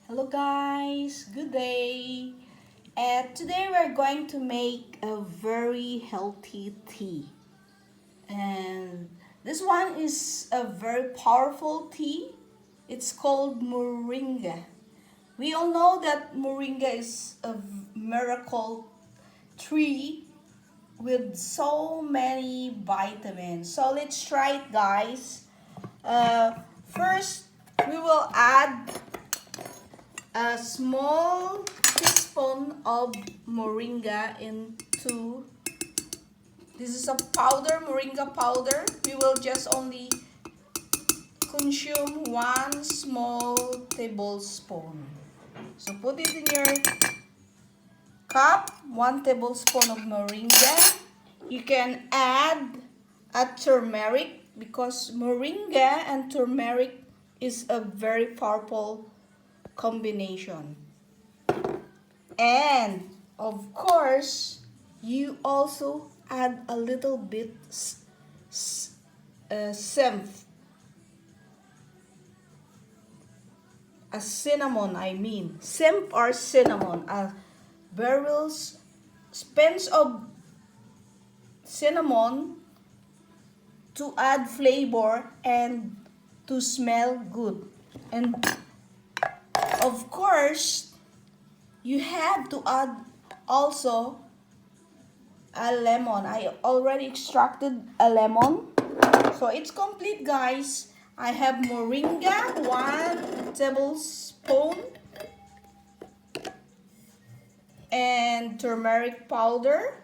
Hello guys, good day. And today we're going to make a very healthy tea. And this one is a very powerful tea. It's called moringa. We all know that moringa is a miracle tree with so many vitamins. So let's try it, guys. First, we will add a small teaspoon of moringa into, this is a powder, moringa powder. We will just only consume one small tablespoon. So put it in your cup, 1 tablespoon of moringa. You can add a turmeric because moringa and turmeric is a very powerful combination. And of course, you also add a little bit scent, a cinnamon, I mean, scent or cinnamon, a very pinch of cinnamon to add flavor and to smell good. And of course, you have to add also a lemon. I already extracted a lemon. So it's complete, guys. I have moringa, 1 tablespoon, and turmeric powder,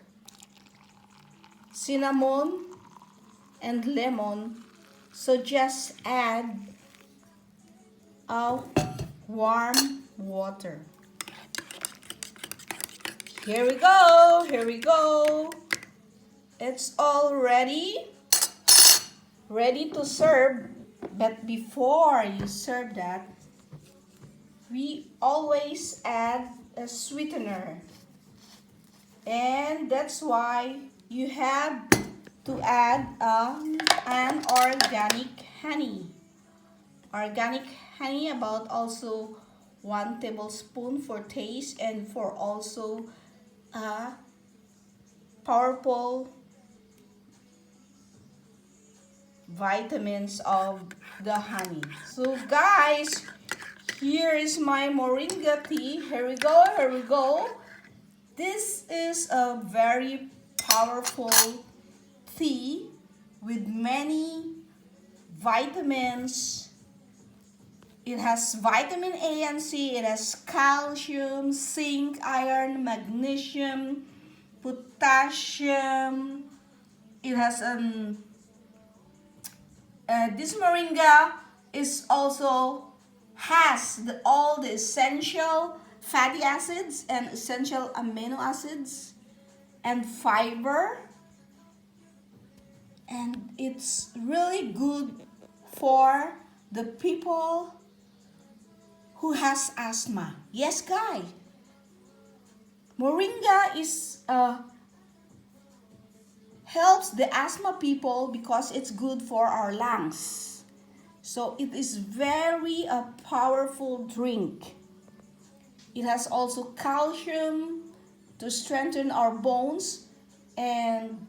cinnamon, and lemon. So just add warm water. Here we go, here we go. It's all ready to serve. But before you serve that, we always add a sweetener. And that's why you have to add an organic honey. Organic honey, about also 1 tablespoon for taste and for also powerful vitamins of the honey. So guys, here is my moringa tea. Here we go, here we go. This is a very powerful tea with many vitamins. It has vitamin A and C. It has calcium, zinc, iron, magnesium, potassium. It has this moringa is also has all the essential fatty acids and essential amino acids and fiber, and it's really good for the people who has asthma. Yes, guys. Moringa is helps the asthma people because it's good for our lungs. So it is very a powerful drink. It has also calcium to strengthen our bones, and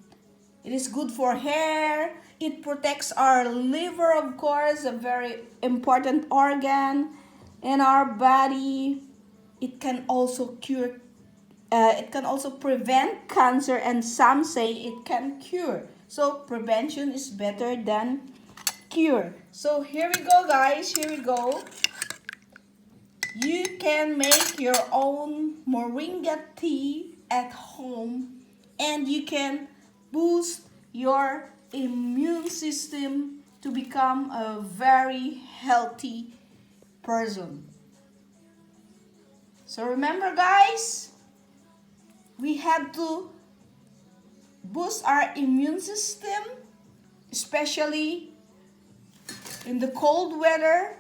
it is good for hair. It protects our liver, of course, a very important organ in our body. It can also cure, it can also prevent cancer, and some say it can cure. So prevention is better than cure. So here we go, guys. Here we go. You can make your own moringa tea at home, and you can boost your immune system to become a very healthy person. So remember, guys, we have to boost our immune system, especially in the cold weather,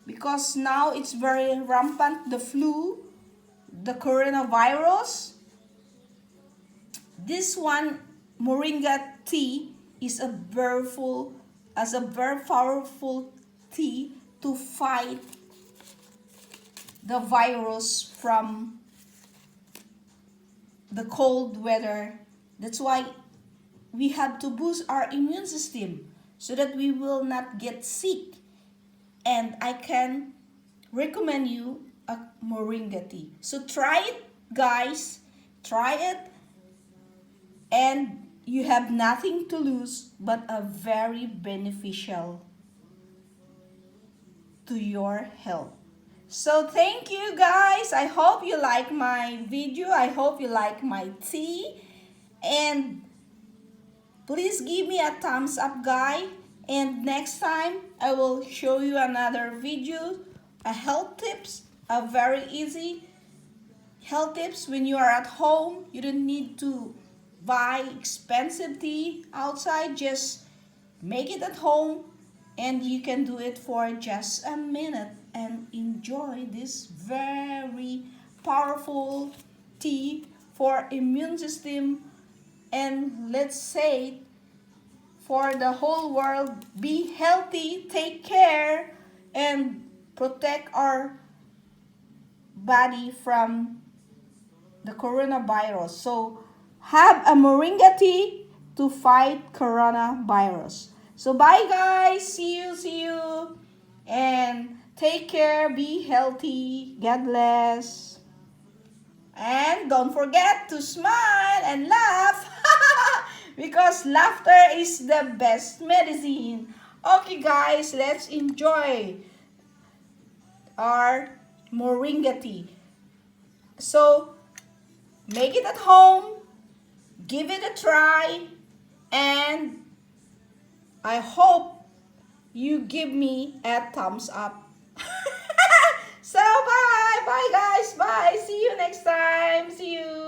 because now it's very rampant, the flu, the coronavirus. This one, moringa tea, is a very powerful tea to fight the virus from the cold weather. That's why we have to boost our immune system so that we will not get sick. And I can recommend you a moringa tea. So try it, guys. Try it, and you have nothing to lose but a very beneficial to your health. So thank you, guys. I hope you like my video. I hope you like my tea. And please give me a thumbs up, guys. And next time I will show you another video, a health tips, a very easy health tips when you are at home. You don't need to buy expensive tea outside. Just make it at home, and you can do it for just a minute and enjoy this very powerful tea for immune system, and let's say for the whole world. Be healthy, take care, and protect our body from the coronavirus. So have a moringa tea to fight coronavirus. So bye, guys. See you. And take care, be healthy. God bless. And don't forget to smile and laugh. Because laughter is the best medicine. Okay, guys, let's enjoy our moringa tea. So make it at home, give it a try, and I hope you give me a thumbs up. So bye guys, bye. See you next time. See you.